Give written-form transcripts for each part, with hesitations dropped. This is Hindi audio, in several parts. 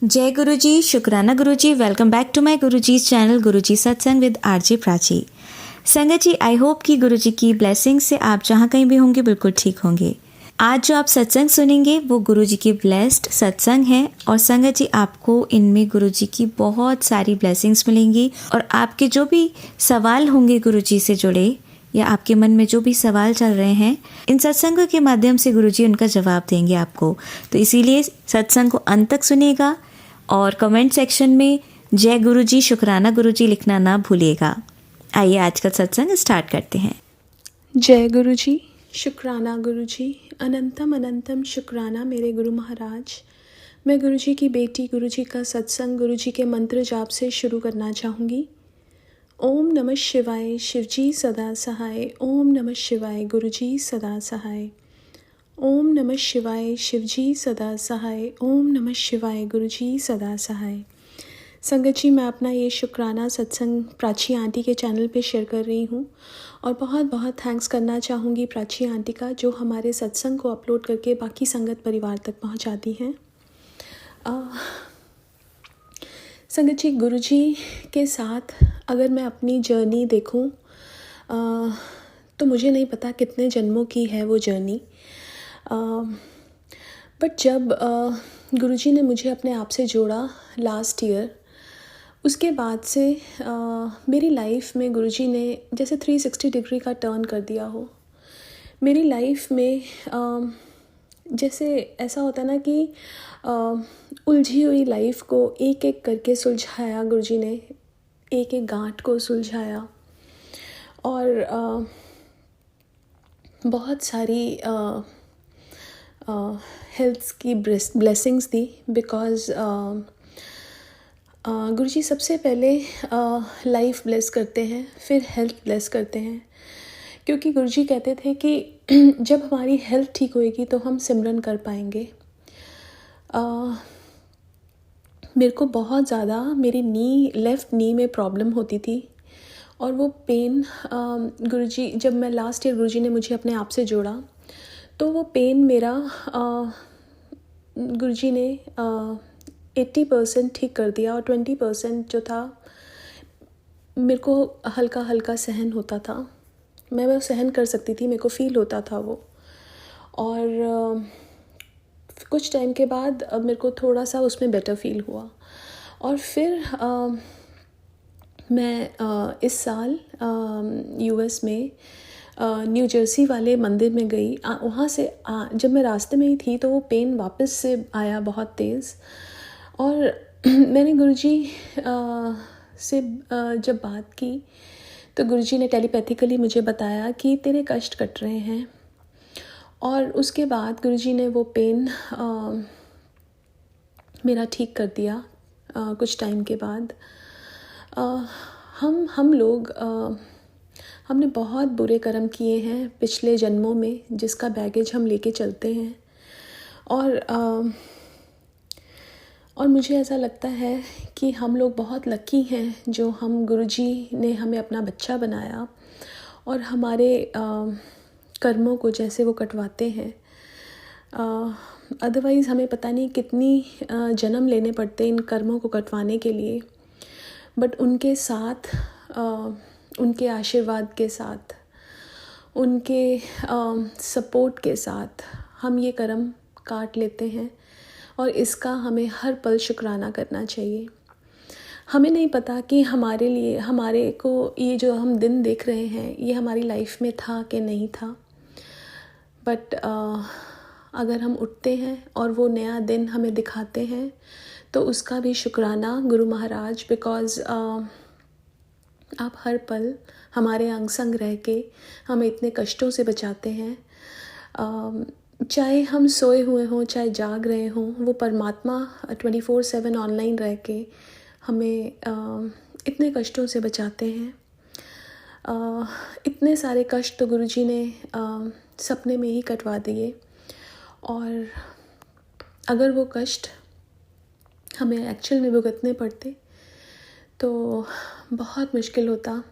जय गुरु जी, शुक्राना गुरु जी। Welcome back to my Guru ji channel गुरु जी सत्संग विद आरजे प्राची। संगत जी, आई होप कि गुरु जी की ब्लेसिंग से आप जहाँ कहीं भी होंगे बिल्कुल ठीक होंगे। आज जो आप सत्संग सुनेंगे वो गुरु जी की ब्लेस्ड सत्संग है और संगत जी आपको इनमें गुरु जी की बहुत सारी ब्लेसिंग्स मिलेंगी और आपके जो भी सवाल होंगे गुरु जी से जुड़े या आपके मन में जो भी सवाल चल रहे हैं, इन सत्संगों के माध्यम से गुरुजी उनका जवाब देंगे आपको। तो इसीलिए सत्संग को अंत तक सुनिएगा और कमेंट सेक्शन में जय गुरुजी, शुक्राना गुरुजी लिखना ना भूलिएगा। आइए आज का सत्संग स्टार्ट करते हैं। जय गुरुजी, शुक्राना गुरुजी, अनंतम अनंतम शुक्राना मेरे गुरु महाराज। मैं गुरुजी की बेटी गुरुजी का सत्संग गुरुजी के मंत्र जाप से शुरू करना चाहूँगी। ओम नमः शिवाय, शिवजी सदा सहाय। ओम नमः शिवाय, गुरुजी सदा सहाय। ओम नमः शिवाय, शिवजी सदा सहाय। ओम नमः शिवाय, गुरुजी सदा सहाय। संगत जी, मैं अपना ये शुक्राना सत्संग प्राची आंटी के चैनल पे शेयर कर रही हूँ और बहुत बहुत थैंक्स करना चाहूँगी प्राची आंटी का, जो हमारे सत्संग को अपलोड करके बाकी संगत परिवार तक पहुँचाती हैं। संगत जी, गुरुजी के साथ अगर मैं अपनी जर्नी देखूं तो मुझे नहीं पता कितने जन्मों की है वो जर्नी, बट जब गुरुजी ने मुझे अपने आप से जोड़ा लास्ट ईयर, उसके बाद से मेरी लाइफ में गुरुजी ने जैसे 360 डिग्री का टर्न कर दिया हो। मेरी लाइफ में जैसे ऐसा होता ना कि उलझी हुई लाइफ को एक एक करके सुलझाया गुरुजी ने, एक एक गांठ को सुलझाया और बहुत सारी हेल्थ की ब्लेसिंग्स दी। बिकॉज़ गुरुजी सबसे पहले लाइफ ब्लेस करते हैं, फिर हेल्थ ब्लेस करते हैं, क्योंकि गुरुजी कहते थे कि जब हमारी हेल्थ ठीक होएगी तो हम सिमरन कर पाएंगे। मेरे को बहुत ज़्यादा मेरी लेफ़्ट नी में प्रॉब्लम होती थी और वो पेन गुरुजी, जब मैं लास्ट ईयर गुरुजी ने मुझे अपने आप से जोड़ा तो वो पेन मेरा गुरुजी ने 80% ठीक कर दिया और 20% जो था मेरे को हल्का हल्का सहन होता था। मैं वो सहन कर सकती थी, मेरे को फ़ील होता था वो। और कुछ टाइम के बाद मेरे को थोड़ा सा उसमें बेटर फील हुआ और फिर मैं इस साल यूएस में न्यू जर्सी वाले मंदिर में गई। वहाँ से जब मैं रास्ते में ही थी तो वो पेन वापस से आया बहुत तेज़ और मैंने गुरुजी से जब बात की तो गुरुजी ने टेलीपैथिकली मुझे बताया कि तेरे कष्ट कट रहे हैं। और उसके बाद गुरुजी ने वो पेन मेरा ठीक कर दिया कुछ टाइम के बाद। हम लोग हमने बहुत बुरे कर्म किए हैं पिछले जन्मों में, जिसका बैगेज हम लेके चलते हैं। और मुझे ऐसा लगता है कि हम लोग बहुत लकी हैं जो हम गुरुजी ने हमें अपना बच्चा बनाया और हमारे कर्मों को जैसे वो कटवाते हैं। अदरवाइज़ हमें पता नहीं कितनी जन्म लेने पड़ते इन कर्मों को कटवाने के लिए, बट उनके साथ उनके आशीर्वाद के साथ, उनके सपोर्ट के साथ हम ये कर्म काट लेते हैं और इसका हमें हर पल शुक्राना करना चाहिए। हमें नहीं पता कि हमारे लिए, हमारे को ये जो हम दिन देख रहे हैं ये हमारी लाइफ में था कि नहीं था, बट अगर हम उठते हैं और वो नया दिन हमें दिखाते हैं तो उसका भी शुक्राना गुरु महाराज। बिकॉज़ आप हर पल हमारे अंग संग रह के हमें इतने कष्टों से बचाते हैं। चाहे हम सोए हुए हों चाहे जाग रहे हों, वो परमात्मा 24/7 ऑनलाइन रह के हमें इतने कष्टों से बचाते हैं। इतने सारे कष्ट तो गुरुजी ने सपने में ही कटवा दिए और अगर वो कष्ट हमें एक्चुअल में भुगतने पड़ते तो बहुत मुश्किल होता।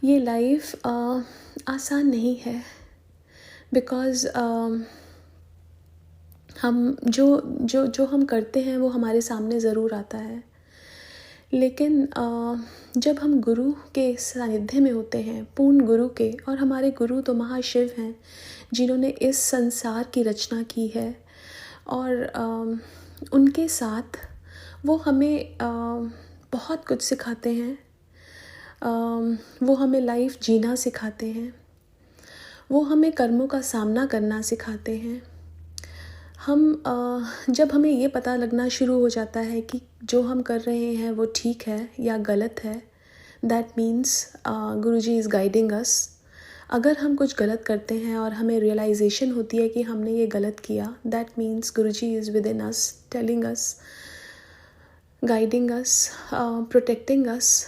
ये लाइफ आसान नहीं है, बिकॉज़ हम जो जो जो हम करते हैं वो हमारे सामने ज़रूर आता है, लेकिन जब हम गुरु के सानिध्य में होते हैं, पूर्ण गुरु के, और हमारे गुरु तो महाशिव हैं जिन्होंने इस संसार की रचना की है, और उनके साथ वो हमें बहुत कुछ सिखाते हैं। वो हमें लाइफ जीना सिखाते हैं, वो हमें कर्मों का सामना करना सिखाते हैं। जब हमें ये पता लगना शुरू हो जाता है कि जो हम कर रहे हैं वो ठीक है या गलत है, that means Guruji is guiding अस। अगर हम कुछ गलत करते हैं और हमें रियलाइजेशन होती है कि हमने ये गलत किया, that means Guruji is with in us, telling us, guiding us, protecting us.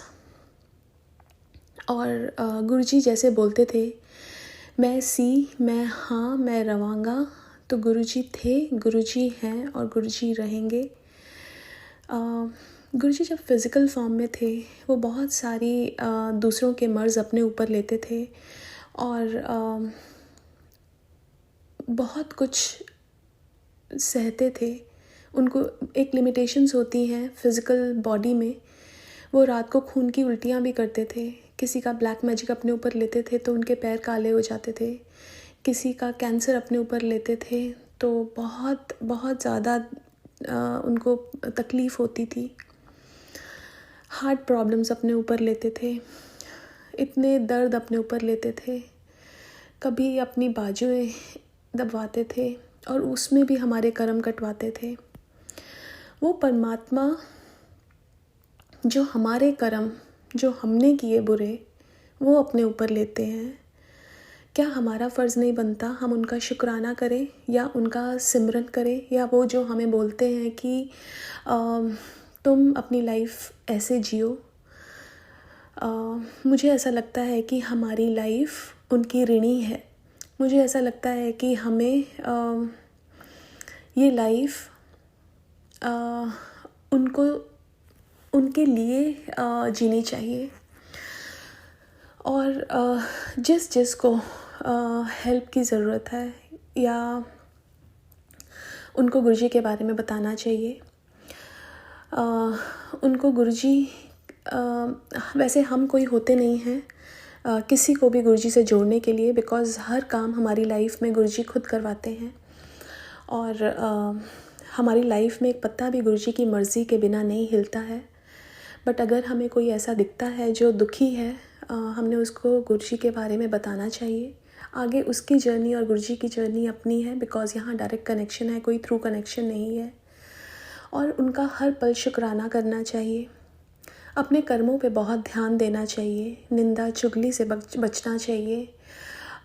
और गुरुजी जैसे बोलते थे, मैं हाँ मैं रवांगा, तो गुरुजी थे, गुरुजी हैं और गुरुजी रहेंगे। गुरुजी जब फिज़िकल फॉर्म में थे वो बहुत सारी दूसरों के मर्ज़ अपने ऊपर लेते थे और बहुत कुछ सहते थे। उनको एक लिमिटेशंस होती हैं फिज़िकल बॉडी में। वो रात को खून की उल्टियाँ भी करते थे। किसी का ब्लैक मैजिक अपने ऊपर लेते थे तो उनके पैर काले हो जाते थे। किसी का कैंसर अपने ऊपर लेते थे तो बहुत बहुत ज़्यादा उनको तकलीफ़ होती थी। हार्ट प्रॉब्लम्स अपने ऊपर लेते थे, इतने दर्द अपने ऊपर लेते थे। कभी अपनी बाजुएं दबवाते थे और उसमें भी हमारे कर्म कटवाते थे। वो परमात्मा जो हमारे कर्म जो हमने किए बुरे वो अपने ऊपर लेते हैं, क्या हमारा फ़र्ज़ नहीं बनता हम उनका शुक्राना करें या उनका सिमरन करें, या वो जो हमें बोलते हैं कि तुम अपनी लाइफ ऐसे जियो। मुझे ऐसा लगता है कि हमारी लाइफ उनकी ऋणी है। मुझे ऐसा लगता है कि हमें ये लाइफ उनको उनके लिए जीनी चाहिए। और जिस को हेल्प की ज़रूरत है या उनको गुरुजी के बारे में बताना चाहिए। उनको गुरुजी, वैसे हम कोई होते नहीं हैं किसी को भी गुरुजी से जोड़ने के लिए, बिकॉज़ हर काम हमारी लाइफ में गुरुजी खुद करवाते हैं। और हमारी लाइफ में एक पत्ता भी गुरुजी की मर्ज़ी के बिना नहीं हिलता है। बट अगर हमें कोई ऐसा दिखता है जो दुखी है, हमने उसको गुरुजी के बारे में बताना चाहिए। आगे उसकी जर्नी और गुरुजी की जर्नी अपनी है, बिकॉज़ यहाँ डायरेक्ट कनेक्शन है, कोई थ्रू कनेक्शन नहीं है। और उनका हर पल शुक्राना करना चाहिए। अपने कर्मों पे बहुत ध्यान देना चाहिए। निंदा चुगली से बचना चाहिए।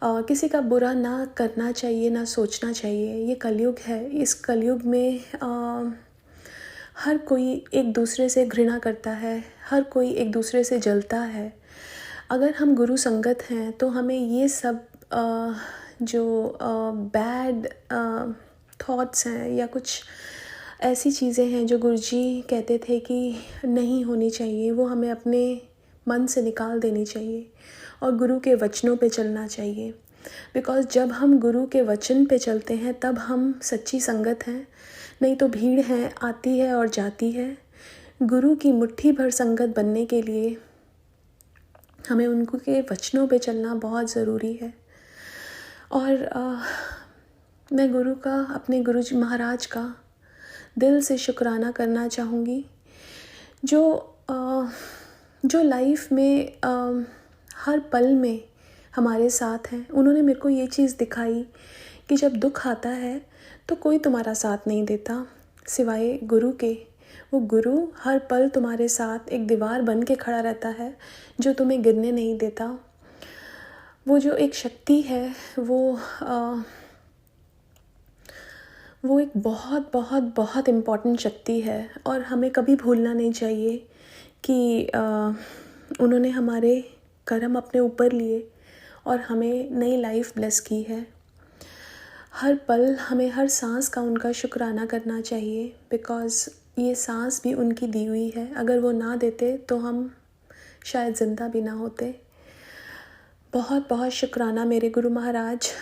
किसी का बुरा ना करना चाहिए, ना सोचना चाहिए। ये कलयुग है। इस कलयुग में हर कोई एक दूसरे से घृणा करता है, हर कोई एक दूसरे से जलता है। अगर हम गुरु संगत हैं तो हमें ये सब जो बैड थॉट्स हैं या कुछ ऐसी चीज़ें हैं जो गुरुजी कहते थे कि नहीं होनी चाहिए, वो हमें अपने मन से निकाल देनी चाहिए और गुरु के वचनों पे चलना चाहिए। बिकॉज़ जब हम गुरु के वचन पे चलते हैं तब हम सच्ची संगत हैं, नहीं तो भीड़ है, आती है और जाती है। गुरु की मुट्ठी भर संगत बनने के लिए हमें उनके वचनों पे चलना बहुत ज़रूरी है। और मैं गुरु का, अपने गुरुजी महाराज का दिल से शुक्राना करना चाहूँगी, जो लाइफ में हर पल में हमारे साथ हैं। उन्होंने मेरे को ये चीज़ दिखाई कि जब दुख आता है तो कोई तुम्हारा साथ नहीं देता सिवाय गुरु के। वो गुरु हर पल तुम्हारे साथ एक दीवार बन के खड़ा रहता है जो तुम्हें गिरने नहीं देता। वो जो एक शक्ति है वो एक बहुत बहुत बहुत इम्पॉर्टेंट शक्ति है और हमें कभी भूलना नहीं चाहिए कि उन्होंने हमारे कर्म अपने ऊपर लिए और हमें नई लाइफ ब्लेस की है। हर पल हमें हर सांस का उनका शुक्राना करना चाहिए, बिकॉज़ ये सांस भी उनकी दी हुई है। अगर वो ना देते तो हम शायद ज़िंदा भी ना होते। बहुत बहुत शुक्राना मेरे गुरु महाराज।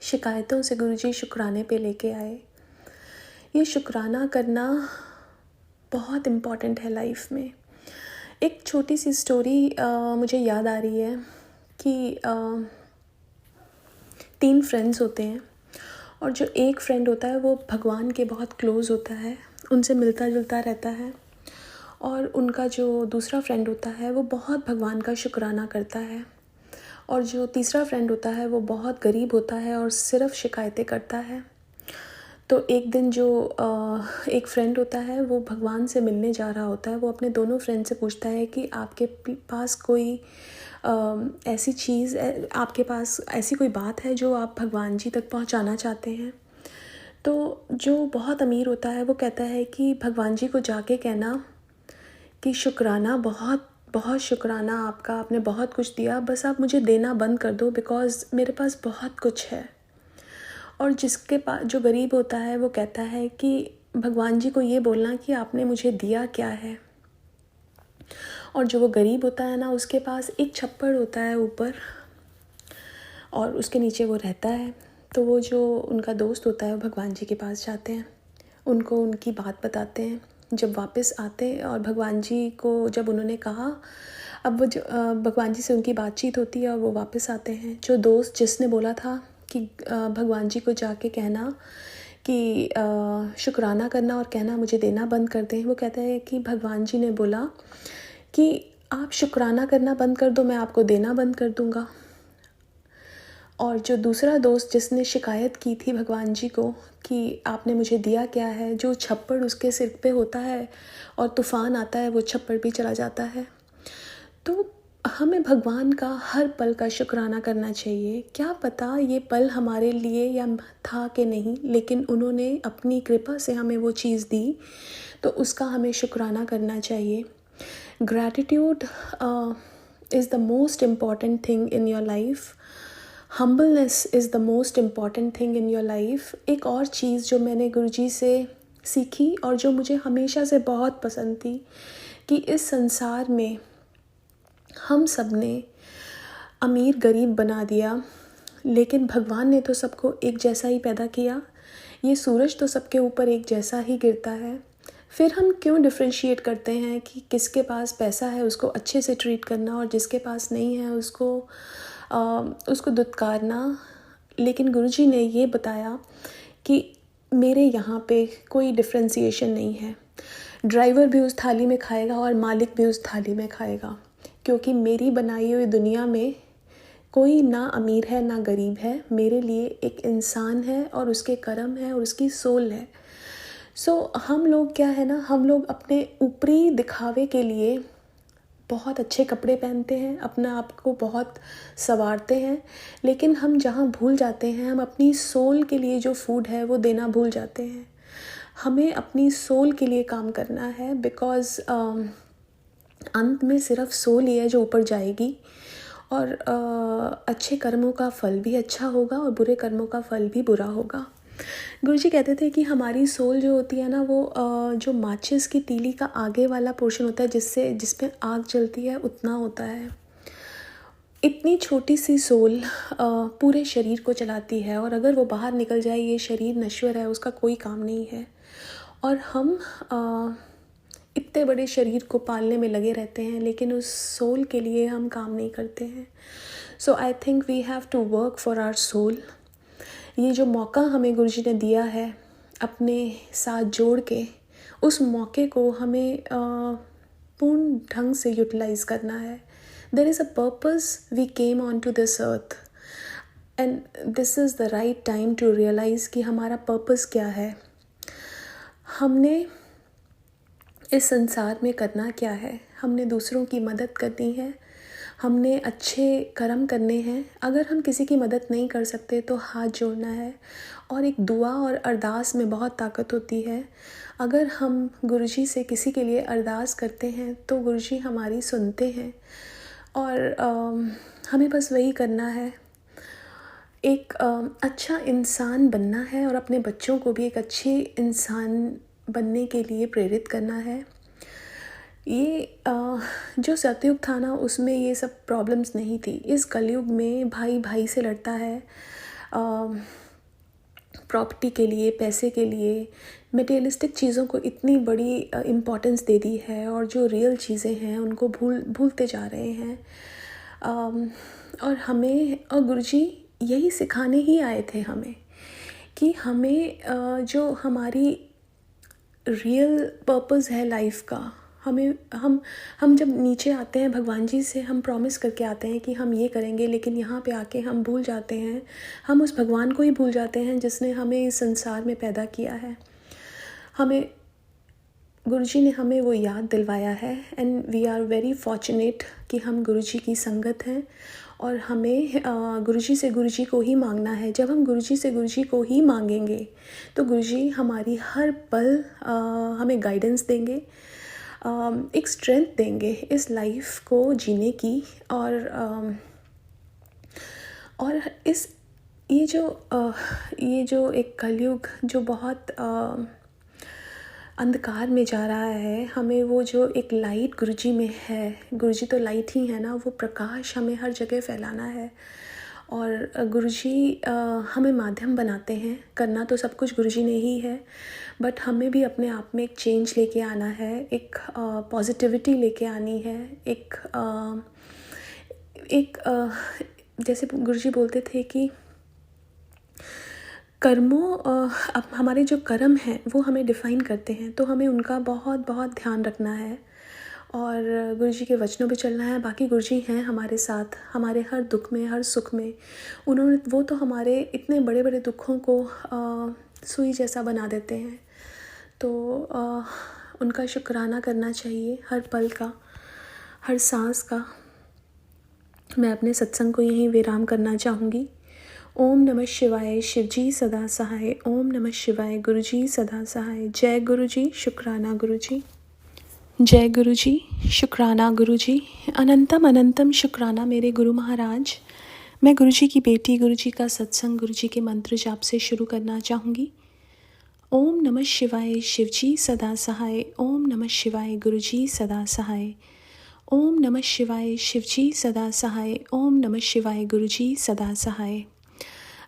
शिकायतों से गुरुजी शुक्राने पे लेके आए। ये शुक्राना करना बहुत इम्पॉर्टेंट है लाइफ में। एक छोटी सी स्टोरी मुझे याद आ रही है कि 3 फ्रेंड्स होते हैं और जो एक फ्रेंड होता है वो भगवान के बहुत क्लोज़ होता है, उनसे मिलता जुलता रहता है। और उनका जो दूसरा फ्रेंड होता है वो बहुत भगवान का शुक्राना करता है। और जो तीसरा फ्रेंड होता है वो बहुत गरीब होता है और सिर्फ शिकायतें करता है। तो एक दिन जो एक फ्रेंड होता है वो भगवान से मिलने जा रहा होता है। वो अपने दोनों फ्रेंड से पूछता है कि आपके पास कोई ऐसी चीज़, आपके पास ऐसी कोई बात है जो आप भगवान जी तक पहुंचाना चाहते हैं। तो जो बहुत अमीर होता है वो कहता है कि भगवान जी को जाके कहना कि शुक्राना, बहुत बहुत शुक्राना आपका, आपने बहुत कुछ दिया, बस आप मुझे देना बंद कर दो बिकॉज़ मेरे पास बहुत कुछ है। और जिसके पास, जो गरीब होता है वो कहता है कि भगवान जी को ये बोलना कि आपने मुझे दिया क्या है। और जो वो गरीब होता है ना, उसके पास एक छप्पड़ होता है ऊपर और उसके नीचे वो रहता है। तो वो जो उनका दोस्त होता है वो भगवान जी के पास जाते हैं, उनको उनकी बात बताते हैं। जब वापस आते हैं और भगवान जी को जब उन्होंने कहा, अब वो भगवान जी से उनकी बातचीत होती है और वो वापस आते हैं। जो दोस्त जिसने बोला था कि भगवान जी को जाके कहना कि शुक्राना करना और कहना मुझे देना बंद कर दें, वो कहता है कि भगवान जी ने बोला कि आप शुक्राना करना बंद कर दो, मैं आपको देना बंद कर दूँगा। और जो दूसरा दोस्त जिसने शिकायत की थी भगवान जी को कि आपने मुझे दिया क्या है, जो छप्पड़ उसके सिर पे होता है और तूफ़ान आता है वो छप्पड़ भी चला जाता है। तो हमें भगवान का हर पल का शुक्राना करना चाहिए। क्या पता ये पल हमारे लिए या था कि नहीं, लेकिन उन्होंने अपनी कृपा से हमें वो चीज़ दी, तो उसका हमें शुक्राना करना चाहिए। Gratitude is the most important thing in your life. Humbleness is the most important thing in your life. एक और चीज़ जो मैंने गुरुजी से सीखी और जो मुझे हमेशा से बहुत पसंद थी कि इस संसार में हम सब ने अमीर गरीब बना दिया, लेकिन भगवान ने तो सबको एक जैसा ही पैदा किया। ये सूरज तो सबके ऊपर एक जैसा ही गिरता है। फिर हम क्यों डिफ्रेंशिएट करते हैं कि किसके पास पैसा है उसको अच्छे से ट्रीट करना और जिसके पास नहीं है उसको दुत्कारना। लेकिन गुरुजी ने ये बताया कि मेरे यहाँ पे कोई डिफ्रेंशिएशन नहीं है। ड्राइवर भी उस थाली में खाएगा और मालिक भी उस थाली में खाएगा, क्योंकि मेरी बनाई हुई दुनिया में कोई ना अमीर है ना गरीब है। मेरे लिए एक इंसान है और उसके कर्म है और उसकी सोल है। हम लोग क्या है ना, हम लोग अपने ऊपरी दिखावे के लिए बहुत अच्छे कपड़े पहनते हैं, अपने आप को बहुत संवारते हैं, लेकिन हम जहाँ भूल जाते हैं, हम अपनी सोल के लिए जो फूड है वो देना भूल जाते हैं। हमें अपनी सोल के लिए काम करना है बिकॉज़ अंत में सिर्फ सोल ही है जो ऊपर जाएगी। और अच्छे कर्मों का फल भी अच्छा होगा और बुरे कर्मों का फल भी बुरा होगा। गुरुजी कहते थे कि हमारी सोल जो होती है ना, वो जो माचिस की तीली का आगे वाला पोर्शन होता है जिसमें आग जलती है, उतना होता है। इतनी छोटी सी सोल पूरे शरीर को चलाती है और अगर वो बाहर निकल जाए, ये शरीर नश्वर है, उसका कोई काम नहीं है। और हम इतने बड़े शरीर को पालने में लगे रहते हैं, लेकिन उस सोल के लिए हम काम नहीं करते हैं। So I think we have to work for our soul. ये जो मौका हमें गुरुजी ने दिया है अपने साथ जोड़ के, उस मौके को हमें पूर्ण ढंग से यूटिलाइज़ करना है। There is a purpose we came on to this earth and this is the right time to realise कि हमारा पर्पस क्या है, हमने इस संसार में करना क्या है। हमने दूसरों की मदद करनी है, हमने अच्छे कर्म करने हैं। अगर हम किसी की मदद नहीं कर सकते तो हाथ जोड़ना है। और एक दुआ और अरदास में बहुत ताकत होती है। अगर हम गुरुजी से किसी के लिए अरदास करते हैं तो गुरुजी हमारी सुनते हैं। और हमें बस वही करना है, एक अच्छा इंसान बनना है और अपने बच्चों को भी एक अच्छे इंसान बनने के लिए प्रेरित करना है। ये जो सतयुग था ना, उसमें ये सब प्रॉब्लम्स नहीं थी। इस कलयुग में भाई भाई से लड़ता है, प्रॉपर्टी के लिए, पैसे के लिए, मटेरियलिस्टिक चीज़ों को इतनी बड़ी इम्पोर्टेंस दे दी है और जो रियल चीज़ें हैं उनको भूलते जा रहे हैं। और गुरुजी यही सिखाने ही आए थे हमें कि हमें जो हमारी रियल पर्पस है लाइफ का, हम जब नीचे आते हैं भगवान जी से हम प्रॉमिस करके आते हैं कि हम ये करेंगे, लेकिन यहाँ पे आके हम भूल जाते हैं, हम उस भगवान को ही भूल जाते हैं जिसने हमें इस संसार में पैदा किया है। गुरुजी ने हमें वो याद दिलवाया है and we are very fortunate कि हम गुरुजी की संगत हैं और हमें गुरुजी से गुरुजी को ही मांगना है। जब हम गुरुजी से गुरुजी को ही मांगेंगे तो गुरुजी हमारी हर पल हमें गाइडेंस देंगे, एक स्ट्रेंथ देंगे इस लाइफ को जीने की। और ये जो एक कलयुग जो बहुत अंधकार में जा रहा है, हमें वो जो एक लाइट गुरुजी में है, गुरुजी तो लाइट ही है ना, वो प्रकाश हमें हर जगह फैलाना है। और गुरुजी हमें माध्यम बनाते हैं, करना तो सब कुछ गुरुजी ने ही है, बट हमें भी अपने आप में एक चेंज लेके आना है, एक पॉजिटिविटी लेके आनी है, जैसे गुरुजी बोलते थे कि अब हमारे जो कर्म हैं वो हमें डिफ़ाइन करते हैं, तो हमें उनका बहुत बहुत ध्यान रखना है और गुरुजी के वचनों पे चलना है। बाकी गुरुजी हैं हमारे साथ, हमारे हर दुख में, हर सुख में। वो तो हमारे इतने बड़े बड़े दुखों को सुई जैसा बना देते हैं, तो उनका शुक्राना करना चाहिए हर पल का, हर सांस का। मैं अपने सत्संग को यहीं विराम करना चाहूँगी। ओम नमः शिवाय, शिवजी सदा सहाय। ओम नमः शिवाय, गुरुजी सदा सहाय। जय गुरुजी, शुक्राना गुरुजी। जय गुरुजी, शुक्राना गुरुजी। अनंतम अनंतम शुक्राना मेरे गुरु महाराज। मैं गुरुजी की बेटी, गुरुजी का सत्संग गुरुजी के मंत्र जाप से शुरू करना चाहूँगी। ओम नमः शिवाय, शिवजी सदा सहाय। ओम नमः शिवाय, गुरुजी सदा सहाय। ओम नमः शिवाय, शिवजी सदा सहाय। ओम नमः शिवाय, गुरुजी सदा सहाय।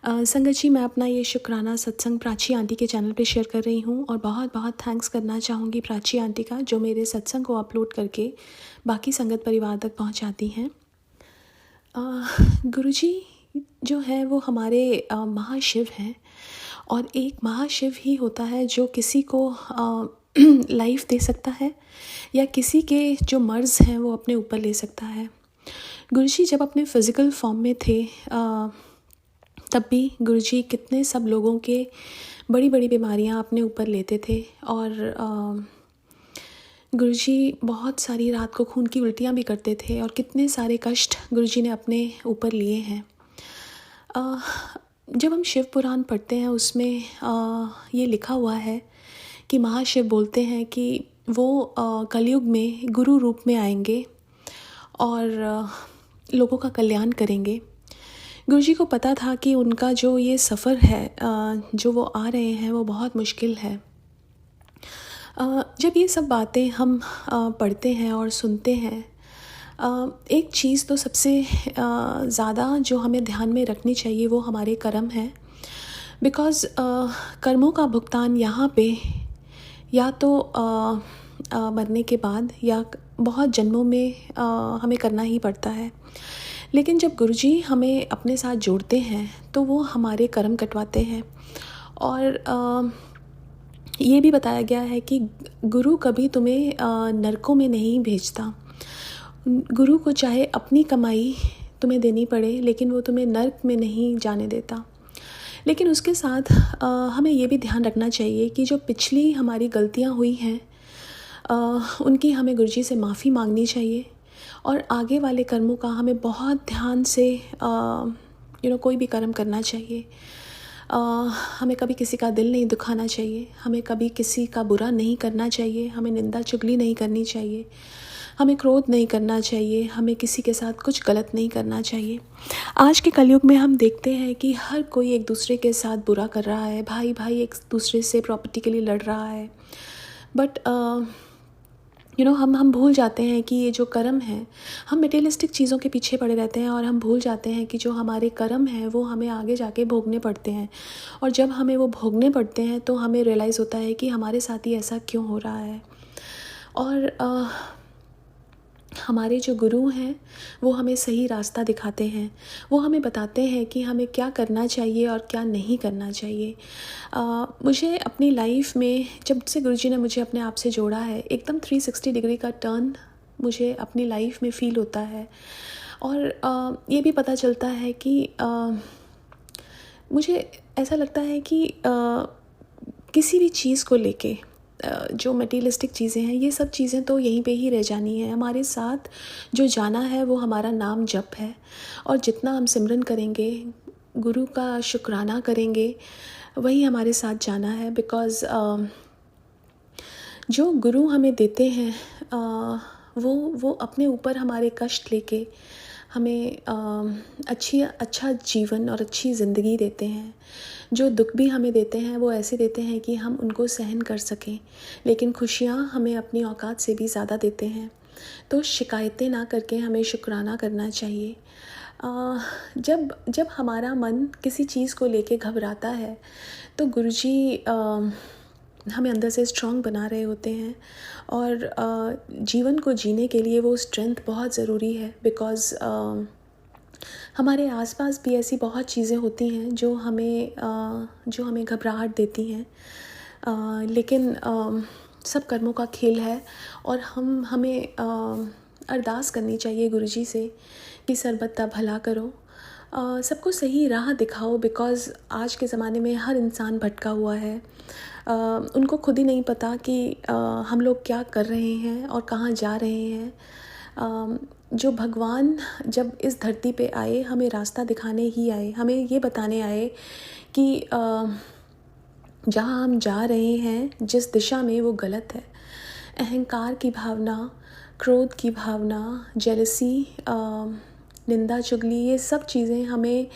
संगत जी, मैं अपना ये शुक्राना सत्संग प्राची आंटी के चैनल पे शेयर कर रही हूँ और बहुत बहुत थैंक्स करना चाहूँगी प्राची आंटी का, जो मेरे सत्संग को अपलोड करके बाकी संगत परिवार तक पहुँचाती हैं। गुरुजी जो है वो हमारे महाशिव हैं और एक महाशिव ही होता है जो किसी को लाइफ दे सकता है या किसी के जो मर्ज़ हैं वो अपने ऊपर ले सकता है। गुरुजी जब अपने फ़िज़िकल फॉर्म में थे तब भी गुरुजी कितने सब लोगों के बड़ी बड़ी बीमारियां अपने ऊपर लेते थे और गुरुजी बहुत सारी रात को खून की उल्टियां भी करते थे और कितने सारे कष्ट गुरुजी ने अपने ऊपर लिए हैं। जब हम शिव पुराण पढ़ते हैं उसमें ये लिखा हुआ है कि महाशिव बोलते हैं कि वो कलयुग में गुरु रूप में आएंगे और लोगों का कल्याण करेंगे। गुरुजी को पता था कि उनका जो ये सफ़र है जो वो आ रहे हैं वो बहुत मुश्किल है। जब ये सब बातें हम पढ़ते हैं और सुनते हैं, एक चीज़ तो सबसे ज़्यादा जो हमें ध्यान में रखनी चाहिए वो हमारे कर्म हैं। बिकॉज़ कर्मों का भुगतान यहाँ पे या तो मरने के बाद या बहुत जन्मों में हमें करना ही पड़ता है। लेकिन जब गुरुजी हमें अपने साथ जोड़ते हैं तो वो हमारे कर्म कटवाते हैं। और ये भी बताया गया है कि गुरु कभी तुम्हें नरकों में नहीं भेजता। गुरु को चाहे अपनी कमाई तुम्हें देनी पड़े लेकिन वो तुम्हें नर्क में नहीं जाने देता। लेकिन उसके साथ हमें ये भी ध्यान रखना चाहिए कि जो पिछली हमारी गलतियाँ हुई हैं उनकी हमें गुरुजी से माफ़ी मांगनी चाहिए और आगे वाले कर्मों का हमें बहुत ध्यान से कोई भी कर्म करना चाहिए। हमें कभी किसी का दिल नहीं दुखाना चाहिए, हमें कभी किसी का बुरा नहीं करना चाहिए, हमें निंदा चुगली नहीं करनी चाहिए, हमें क्रोध नहीं करना चाहिए, हमें किसी के साथ कुछ गलत नहीं करना चाहिए। आज के कलयुग में हम देखते हैं कि हर कोई एक दूसरे के साथ बुरा कर रहा है, भाई भाई एक दूसरे से प्रॉपर्टी के लिए लड़ रहा है। बट हम भूल जाते हैं कि ये जो कर्म है, हम मटेरियलिस्टिक चीज़ों के पीछे पड़े रहते हैं और हम भूल जाते हैं कि जो हमारे कर्म हैं वो हमें आगे जाके भोगने पड़ते हैं। और जब हमें वो भोगने पड़ते हैं तो हमें रियलाइज़ होता है कि हमारे साथ ही ऐसा क्यों हो रहा है। और हमारे जो गुरु हैं वो हमें सही रास्ता दिखाते हैं, वो हमें बताते हैं कि हमें क्या करना चाहिए और क्या नहीं करना चाहिए। मुझे अपनी लाइफ में जब से गुरुजी ने मुझे अपने आप से जोड़ा है, एकदम 360 डिग्री का टर्न मुझे अपनी लाइफ में फ़ील होता है। और ये भी पता चलता है कि मुझे ऐसा लगता है कि किसी भी चीज़ को लेके जो मटेरियलिस्टिक चीज़ें हैं, ये सब चीज़ें तो यहीं पे ही रह जानी है। हमारे साथ जो जाना है वो हमारा नाम जप है, और जितना हम सिमरन करेंगे, गुरु का शुक्राना करेंगे, वही हमारे साथ जाना है। बिकॉज़ जो गुरु हमें देते हैं वो अपने ऊपर हमारे कष्ट लेके हमें अच्छा जीवन और अच्छी ज़िंदगी देते हैं। जो दुख भी हमें देते हैं वो ऐसे देते हैं कि हम उनको सहन कर सकें, लेकिन खुशियाँ हमें अपनी औकात से भी ज़्यादा देते हैं। तो शिकायतें ना करके हमें शुक्राना करना चाहिए। जब हमारा मन किसी चीज़ को लेके घबराता है तो गुरुजी हमें अंदर से स्ट्रॉन्ग बना रहे होते हैं, और जीवन को जीने के लिए वो स्ट्रेंथ बहुत ज़रूरी है। बिकॉज़ हमारे आसपास भी ऐसी बहुत चीज़ें होती हैं जो हमें घबराहट देती हैं, लेकिन सब कर्मों का खेल है। और हमें अरदास करनी चाहिए गुरुजी से कि सर्वदा भला करो, सबको सही राह दिखाओ। बिकॉज़ आज के ज़माने में हर इंसान भटका हुआ है। उनको खुद ही नहीं पता कि हम लोग क्या कर रहे हैं और कहाँ जा रहे हैं। जो भगवान जब इस धरती पे आए, हमें रास्ता दिखाने ही आए, हमें ये बताने आए कि जहाँ हम जा रहे हैं, जिस दिशा में, वो गलत है। अहंकार की भावना, क्रोध की भावना, जेलसी, निंदा चुगली, ये सब चीज़ें हमें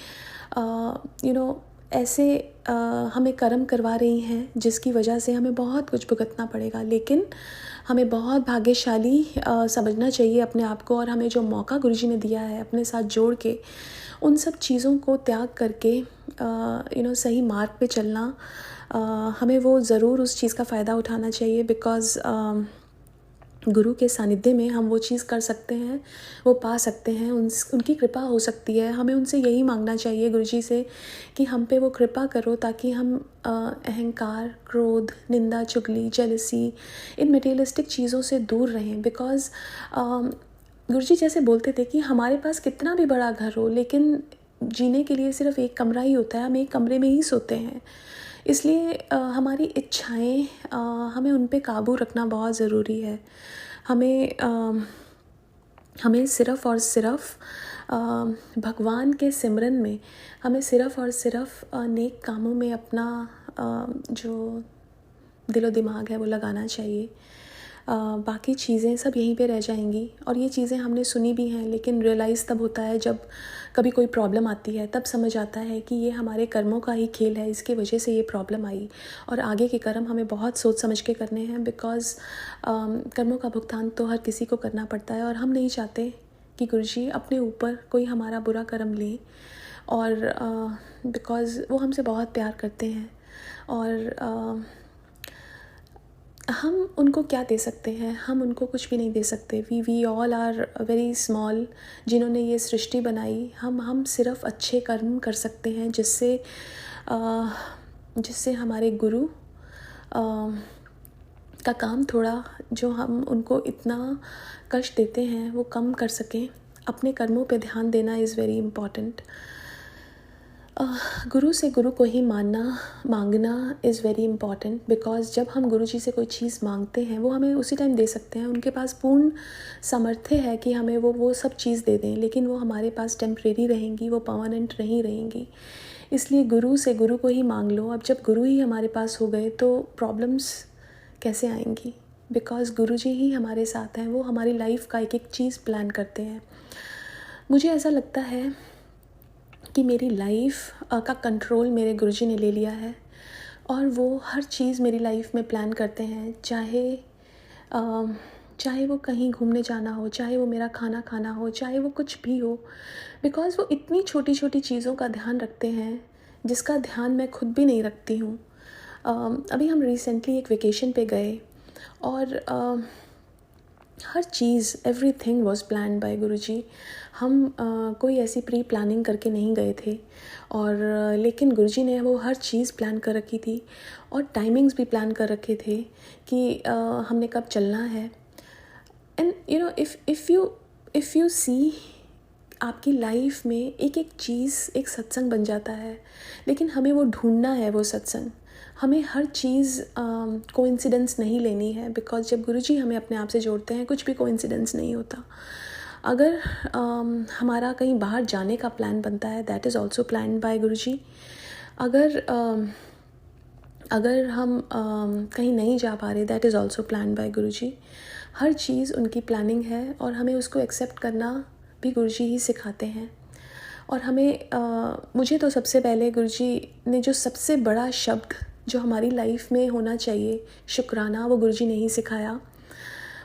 ऐसे हमें कर्म करवा रही हैं जिसकी वजह से हमें बहुत कुछ भुगतना पड़ेगा। लेकिन हमें बहुत भाग्यशाली समझना चाहिए अपने आप को, और हमें जो मौका गुरुजी ने दिया है अपने साथ जोड़ के, उन सब चीज़ों को त्याग करके सही मार्ग पे चलना, हमें वो ज़रूर उस चीज़ का फ़ायदा उठाना चाहिए। बिकॉज़ गुरु के सानिध्य में हम वो चीज़ कर सकते हैं, वो पा सकते हैं, उनकी कृपा हो सकती है। हमें उनसे यही मांगना चाहिए गुरुजी से कि हम पे वो कृपा करो, ताकि हम अहंकार, क्रोध, निंदा चुगली, जेलसी, इन मटेरियलिस्टिक चीज़ों से दूर रहें। बिकॉज़ गुरुजी जैसे बोलते थे कि हमारे पास कितना भी बड़ा घर हो, लेकिन जीने के लिए सिर्फ एक कमरा ही होता है, हम एक कमरे में ही सोते हैं। इसलिए हमारी इच्छाएं, हमें उन पे काबू रखना बहुत ज़रूरी है। हमें सिर्फ़ और सिर्फ़ भगवान के सिमरन में, हमें सिर्फ़ और सिर्फ़ नेक कामों में अपना जो दिलो दिमाग है वो लगाना चाहिए। बाकी चीज़ें सब यहीं पे रह जाएंगी। और ये चीज़ें हमने सुनी भी हैं, लेकिन रियलाइज़ तब होता है जब कभी कोई प्रॉब्लम आती है, तब समझ आता है कि ये हमारे कर्मों का ही खेल है, इसकी वजह से ये प्रॉब्लम आई। और आगे के कर्म हमें बहुत सोच समझ के करने हैं। बिकॉज़ कर्मों का भुगतान तो हर किसी को करना पड़ता है, और हम नहीं चाहते कि गुरुजी अपने ऊपर कोई हमारा बुरा कर्म ले। और बिकॉज़ वो हमसे बहुत प्यार करते हैं, और हम उनको क्या दे सकते हैं? हम उनको कुछ भी नहीं दे सकते। We all are very small, जिन्होंने ये सृष्टि बनाई। हम सिर्फ़ अच्छे कर्म कर सकते हैं, जिससे हमारे गुरु का काम थोड़ा, जो हम उनको इतना कष्ट देते हैं, वो कम कर सकें। अपने कर्मों पे ध्यान देना इज़ वेरी इम्पॉर्टेंट। गुरु से गुरु को ही मांगना इज़ वेरी इम्पॉर्टेंट। बिकॉज़ जब हम गुरुजी से कोई चीज़ मांगते हैं, वो हमें उसी टाइम दे सकते हैं। उनके पास पूर्ण सामर्थ्य है कि हमें वो सब चीज़ दे दें, लेकिन वो हमारे पास टेम्परेरी रहेंगी, वो परमानेंट नहीं रहेंगी। इसलिए गुरु से गुरु को ही मांग लो। अब जब गुरु ही हमारे पास हो गए तो प्रॉब्लम्स कैसे आएंगी? बिकॉज़ गुरुजी ही हमारे साथ हैं, वो हमारी लाइफ का एक एक चीज़ प्लान करते हैं। मुझे ऐसा लगता है कि मेरी लाइफ का कंट्रोल मेरे गुरुजी ने ले लिया है, और वो हर चीज़ मेरी लाइफ में प्लान करते हैं। चाहे चाहे वो कहीं घूमने जाना हो, चाहे वो मेरा खाना खाना हो, चाहे वो कुछ भी हो, बिकॉज़ वो इतनी छोटी छोटी चीज़ों का ध्यान रखते हैं जिसका ध्यान मैं खुद भी नहीं रखती हूँ। अभी हम रिसेंटली एक वेकेशन पे गए और हर चीज़ एवरीथिंग वाज प्लान्ड बाय गुरुजी। हम कोई ऐसी प्री प्लानिंग करके नहीं गए थे और लेकिन गुरुजी ने वो हर चीज़ प्लान कर रखी थी और टाइमिंग्स भी प्लान कर रखे थे कि हमने कब चलना है। And you know if you see, आपकी लाइफ में एक एक चीज़ एक सत्संग बन जाता है, लेकिन हमें वो ढूंढना है वो सत्संग। हमें हर चीज़ कोइंसिडेंस नहीं लेनी है, बिकॉज़ जब गुरुजी हमें अपने आप से जोड़ते हैं कुछ भी कोइंसिडेंस नहीं होता। अगर हमारा कहीं बाहर जाने का प्लान बनता है, that is also planned by Guruji. अगर हम कहीं नहीं जा पा रहे, that is also planned by Guruji. हर चीज़ उनकी प्लानिंग है और हमें उसको एक्सेप्ट करना भी गुरुजी ही सिखाते हैं। और हमें मुझे तो सबसे पहले गुरुजी ने जो सबसे बड़ा शब्द जो हमारी लाइफ में होना चाहिए, शुक्राना, वो गुरुजी ने ही सिखाया।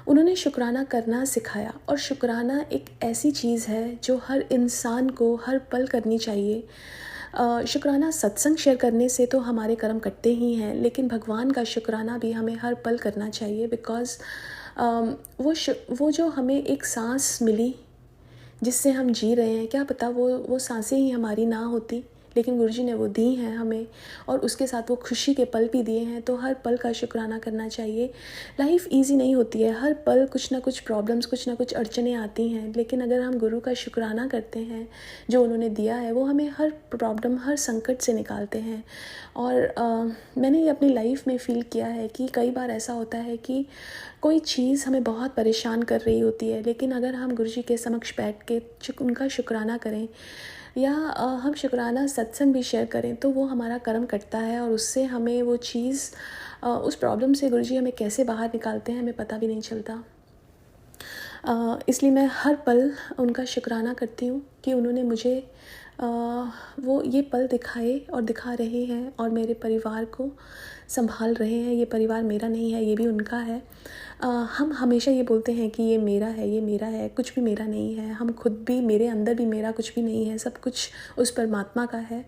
उन्होंने शुक्राना करना सिखाया और शुक्राना एक ऐसी चीज़ है जो हर इंसान को हर पल करनी चाहिए। शुक्राना सत्संग शेयर करने से तो हमारे कर्म कटते ही हैं, लेकिन भगवान का शुक्राना भी हमें हर पल करना चाहिए, बिकॉज़ वो जो हमें एक सांस मिली जिससे हम जी रहे हैं, क्या पता वो सांसें ही हमारी ना होती, लेकिन गुरुजी ने वो दी हैं हमें और उसके साथ वो खुशी के पल भी दिए हैं। तो हर पल का शुक्राना करना चाहिए। लाइफ इजी नहीं होती है, हर पल कुछ ना कुछ प्रॉब्लम्स, कुछ ना कुछ अड़चनें आती हैं, लेकिन अगर हम गुरु का शुक्राना करते हैं जो उन्होंने दिया है, वो हमें हर प्रॉब्लम, हर संकट से निकालते हैं। और मैंने ये अपनी लाइफ में फ़ील किया है कि कई बार ऐसा होता है कि कोई चीज़ हमें बहुत परेशान कर रही होती है, लेकिन अगर हम गुरुजी के समक्ष बैठ के उनका शुक्राना करें या हम शुक्राना सत्संग भी शेयर करें, तो वो हमारा कर्म कटता है और उससे हमें वो चीज़, उस प्रॉब्लम से गुरुजी हमें कैसे बाहर निकालते हैं हमें पता भी नहीं चलता। इसलिए मैं हर पल उनका शुक्राना करती हूँ कि उन्होंने मुझे वो ये पल दिखाए और दिखा रहे हैं और मेरे परिवार को संभाल रहे हैं। ये परिवार मेरा नहीं है, ये भी उनका है। हम हमेशा ये बोलते हैं कि ये मेरा है, ये मेरा है, कुछ भी मेरा नहीं है। हम खुद भी, मेरे अंदर भी मेरा कुछ भी नहीं है, सब कुछ उस परमात्मा का है।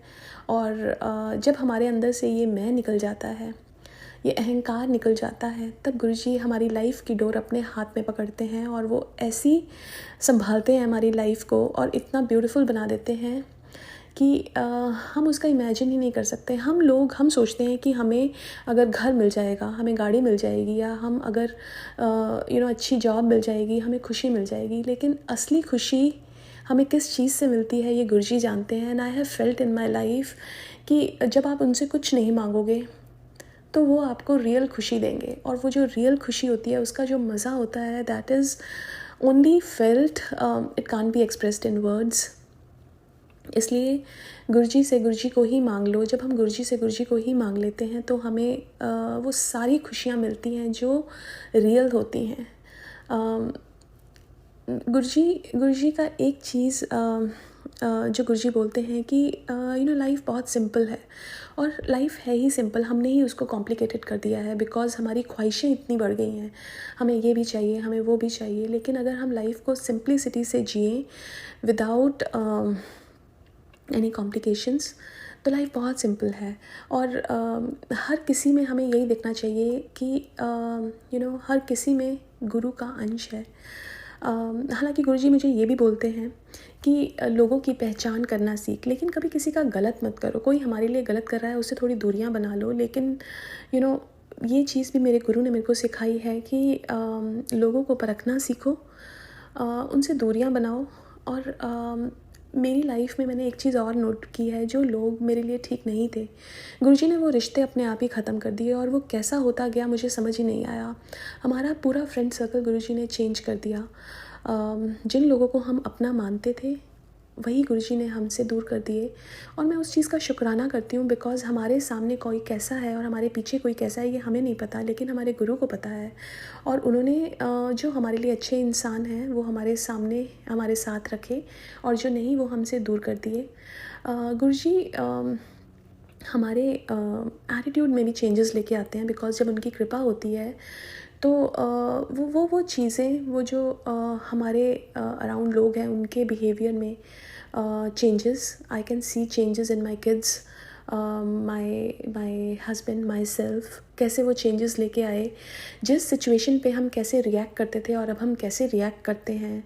और जब हमारे अंदर से ये मैं निकल जाता है, ये अहंकार निकल जाता है, तब गुरुजी हमारी लाइफ की डोर अपने हाथ में पकड़ते हैं और वो ऐसी संभालते हैं हमारी लाइफ को और इतना ब्यूटीफुल बना देते हैं कि हम उसका इमेजिन ही नहीं कर सकते। हम सोचते हैं कि हमें अगर घर मिल जाएगा, हमें गाड़ी मिल जाएगी, या हम अगर अच्छी जॉब मिल जाएगी, हमें खुशी मिल जाएगी, लेकिन असली खुशी हमें किस चीज़ से मिलती है ये गुरुजी जानते हैं। And I have felt in my life कि जब आप उनसे कुछ नहीं मांगोगे तो वो आपको रियल खुशी देंगे, और वो जो रियल खुशी होती है, उसका जो मज़ा होता है, that is only felt, it can't be expressed in words. इसलिए गुरुजी से गुरुजी को ही मांग लो। जब हम गुरुजी से गुरुजी को ही मांग लेते हैं तो हमें वो सारी खुशियाँ मिलती हैं जो रियल होती हैं। गुरुजी का एक चीज़ जो गुरुजी बोलते हैं कि लाइफ बहुत सिंपल है, और लाइफ है ही सिंपल, हमने ही उसको कॉम्प्लिकेटेड कर दिया है, बिकॉज़ हमारी ख्वाहिशें इतनी बढ़ गई हैं। हमें ये भी चाहिए, हमें वो भी चाहिए, लेकिन अगर हम लाइफ को सिंप्लिसिटी से जिए विदाउट एनी कॉम्प्लिकेशंस, तो लाइफ बहुत सिंपल है। और हर किसी में हमें यही देखना चाहिए कि हर किसी में गुरु का अंश है। हालांकि गुरुजी मुझे ये भी बोलते हैं कि लोगों की पहचान करना सीख, लेकिन कभी किसी का गलत मत करो। कोई हमारे लिए गलत कर रहा है, उससे थोड़ी दूरियां बना लो, लेकिन ये चीज़ भी मेरे गुरु ने मेरे को सिखाई है कि लोगों को परखना सीखो, उनसे दूरियां बनाओ। और मेरी लाइफ में मैंने एक चीज़ और नोट की है, जो लोग मेरे लिए ठीक नहीं थे, गुरुजी ने वो रिश्ते अपने आप ही ख़त्म कर दिए, और वो कैसा होता गया मुझे समझ ही नहीं आया। हमारा पूरा फ्रेंड सर्कल गुरुजी ने चेंज कर दिया। जिन लोगों को हम अपना मानते थे, वही गुरुजी ने हमसे दूर कर दिए, और मैं उस चीज़ का शुक्राना करती हूँ, बिकॉज़ हमारे सामने कोई कैसा है और हमारे पीछे कोई कैसा है ये हमें नहीं पता, लेकिन हमारे गुरु को पता है। और उन्होंने जो हमारे लिए अच्छे इंसान हैं वो हमारे सामने हमारे साथ रखे, और जो नहीं वो हमसे दूर कर दिए। गुरुजी हमारे एटीट्यूड में भी चेंजेस लेके आते हैं, बिकॉज़ जब उनकी कृपा होती है तो वो चीज़ें, वो जो हमारे अराउंड लोग हैं उनके बिहेवियर में changes, I can see changes in my kids, my husband, my self, कैसे वो चेंजेस लेके आए। जिस सिचुएशन पे हम कैसे रिएक्ट करते थे और अब हम कैसे रिएक्ट करते हैं,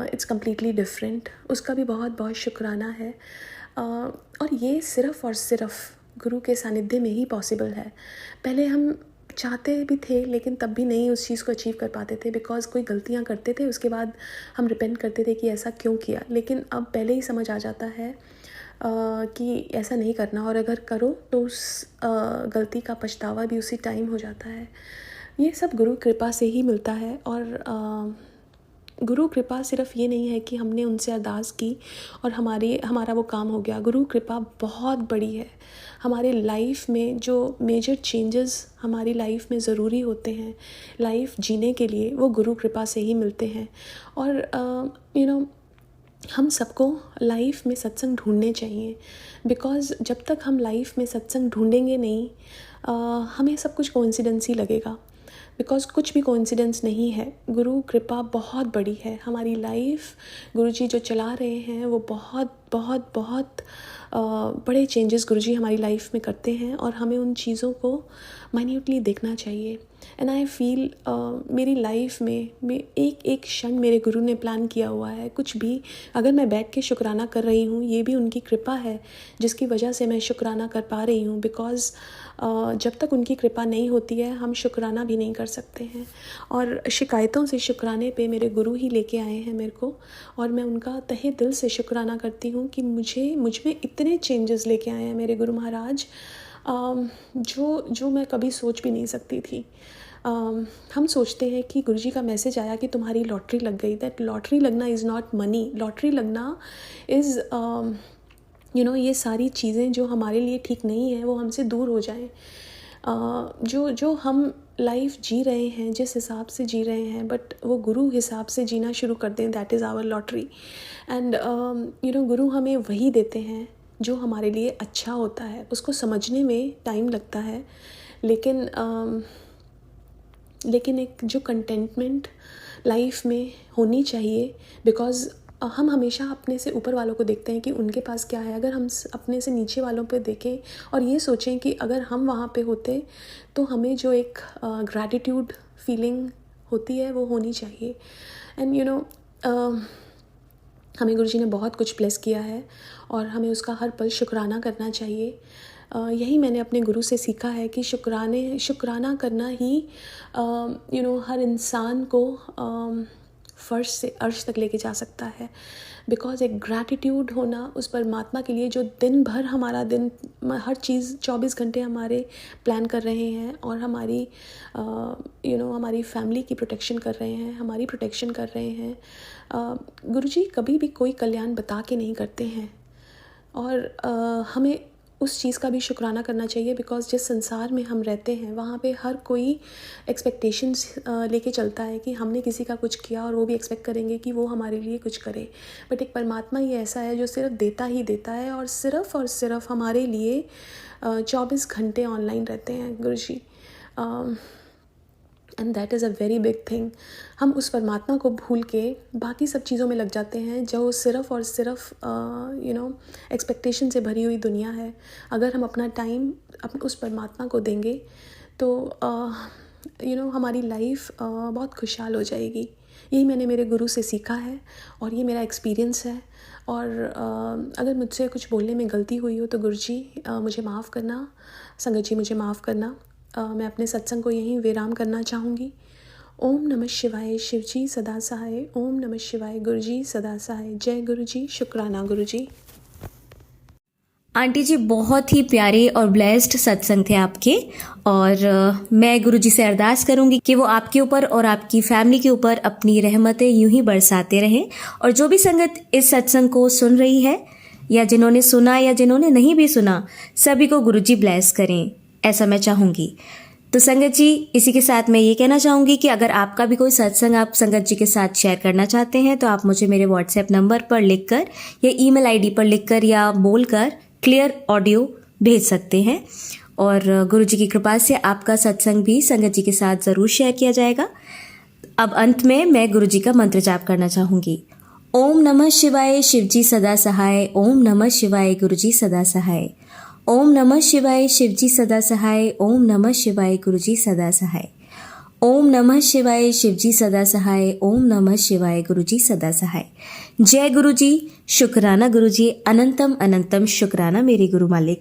इट्स कम्प्लीटली डिफरेंट। उसका भी बहुत बहुत शुक्राना है। और ये सिर्फ़ और सिर्फ गुरु के सानिध्य में ही पॉसिबल है। पहले हम चाहते भी थे लेकिन तब भी नहीं उस चीज़ को अचीव कर पाते थे, बिकॉज़ कोई गलतियाँ करते थे, उसके बाद हम रिपेंट करते थे कि ऐसा क्यों किया। लेकिन अब पहले ही समझ आ जाता है कि ऐसा नहीं करना, और अगर करो तो उस गलती का पछतावा भी उसी टाइम हो जाता है। ये सब गुरु कृपा से ही मिलता है। और गुरु कृपा सिर्फ़ ये नहीं है कि हमने उनसे अरदास की और हमारा वो काम हो गया। गुरु कृपा बहुत बड़ी है। हमारे लाइफ में जो मेजर चेंजेस हमारी लाइफ में ज़रूरी होते हैं लाइफ जीने के लिए, वो गुरु कृपा से ही मिलते हैं। और हम सबको लाइफ में सत्संग ढूंढने चाहिए, बिकॉज़ जब तक हम लाइफ में सत्संग ढूंढेंगे नहीं, हमें सब कुछ कोइंसिडेंस ही लगेगा, बिकॉज़ कुछ भी कोइंसिडेंस नहीं है। गुरु कृपा बहुत बड़ी है। हमारी लाइफ गुरुजी जो चला रहे हैं वो बहुत बहुत बहुत बड़े चेंजेस गुरुजी हमारी लाइफ में करते हैं, और हमें उन चीज़ों को माइन्यूटली देखना चाहिए। एंड आई फील मेरी लाइफ में एक एक क्षण मेरे गुरु ने प्लान किया हुआ है। कुछ भी अगर मैं बैठ के शुक्राना कर रही हूँ, ये भी उनकी कृपा है जिसकी वजह से मैं शुक्राना कर पा रही हूँ, बिकॉज़ जब तक उनकी कृपा नहीं होती है हम शुक्राना भी नहीं कर सकते हैं। और शिकायतों से शुक्राने पे मेरे गुरु ही लेके आए हैं मेरे को, और मैं उनका तहे दिल से शुक्राना करती हूँ कि मुझ में इतने चेंजेस लेके आए हैं मेरे गुरु महाराज, जो मैं कभी सोच भी नहीं सकती थी। हम सोचते हैं कि गुरुजी का मैसेज आया कि तुम्हारी लॉटरी लग गई। दैट लॉटरी लगना इज़ नॉट मनी। लॉटरी लगना इज़ ये सारी चीज़ें जो हमारे लिए ठीक नहीं है वो हमसे दूर हो जाएं। जो हम लाइफ जी रहे हैं, जिस हिसाब से जी रहे हैं, बट वो गुरु हिसाब से जीना शुरू कर दें, that is our lottery. And गुरु हमें वही देते हैं जो हमारे लिए अच्छा होता है। उसको समझने में टाइम लगता है, लेकिन एक जो कंटेंटमेंट लाइफ में होनी चाहिए, बिकॉज़ हम हमेशा अपने से ऊपर वालों को देखते हैं कि उनके पास क्या है। अगर हम अपने से नीचे वालों पे देखें और ये सोचें कि अगर हम वहाँ पे होते तो हमें जो एक ग्रैटिट्यूड फीलिंग होती है वो होनी चाहिए। एंड हमें गुरुजी ने बहुत कुछ ब्लेस किया है और हमें उसका हर पल शुक्राना करना चाहिए। यही मैंने अपने गुरु से सीखा है कि शुक्राना करना ही हर इंसान को फर्श से अर्श तक लेके जा सकता है। बिकॉज़ एक ग्रैटिट्यूड होना उस परमात्मा के लिए जो दिन भर हर चीज़ 24 घंटे हमारे प्लान कर रहे हैं, और हमारी फैमिली की प्रोटेक्शन कर रहे हैं, हमारी प्रोटेक्शन कर रहे हैं। गुरुजी कभी भी कोई कल्याण बता के नहीं करते हैं, और हमें उस चीज़ का भी शुक्राना करना चाहिए, बिकॉज़ जिस संसार में हम रहते हैं वहाँ पे हर कोई एक्सपेक्टेशंस लेके चलता है कि हमने किसी का कुछ किया और वो भी एक्सपेक्ट करेंगे कि वो हमारे लिए कुछ करे। बट एक परमात्मा ही ऐसा है जो सिर्फ देता ही देता है, और सिर्फ हमारे लिए 24 घंटे ऑनलाइन रहते हैं Guruji. And that is a very big thing. हम उस परमात्मा को भूल के बाकी सब चीज़ों में लग जाते हैं जो सिर्फ एक्सपेक्टेशन से भरी हुई दुनिया है। अगर हम अपना टाइम उस परमात्मा को देंगे तो हमारी लाइफ बहुत खुशहाल हो जाएगी। यही मैंने मेरे गुरु से सीखा है और ये मेरा एक्सपीरियंस है। और अगर मुझसे कुछ बोलने में गलती हुई हो तो गुरुजी मुझे माफ़ करना, संगत जी मुझे माफ़ करना। मैं अपने सत्संग को यहीं विराम करना चाहूँगी। ओम नमः शिवाय, शिवजी सदा सहाय। ओम नमः शिवाय, गुरुजी सदा सहाय। जय गुरुजी, शुक्राना गुरुजी। आंटी जी बहुत ही प्यारे और ब्लेस्ड सत्संग थे आपके, और मैं गुरुजी से अरदास करूंगी कि वो आपके ऊपर और आपकी फैमिली के ऊपर अपनी रहमतें यूं ही बरसाते रहें। और जो भी संगत इस सत्संग को सुन रही है, या जिन्होंने सुना या जिन्होंने नहीं भी सुना, सभी को गुरुजी ब्लेस करें, ऐसा मैं चाहूँगी। तो संगत जी, इसी के साथ मैं ये कहना चाहूँगी कि अगर आपका भी कोई सत्संग आप संगत जी के साथ शेयर करना चाहते हैं तो आप मुझे मेरे व्हाट्सएप नंबर पर लिखकर या ईमेल आईडी पर लिखकर या बोलकर क्लियर ऑडियो भेज सकते हैं। और गुरु जी की कृपा से आपका सत्संग भी संगत जी के साथ ज़रूर शेयर किया जाएगा। अब अंत में मैं गुरु जी का मंत्र जाप करना चाहूँगी। ओम नमः शिवाय, शिव जी सदा सहाय। ओम नमः शिवाय, गुरु जी सदा सहाय। ओम नमः शिवाय, शिव जी सदा सहाय। ओम नमः शिवाय, गुरु जी सदा सहाय। ओम नमः शिवाय, शिव जी सदा सहाय। ओम नमः शिवाय, गुरु जी सदा सहाय। जय गुरु जी, शुक्राना गुरु जी, अनंतम अनंतम शुक्राना मेरे गुरु मालिक।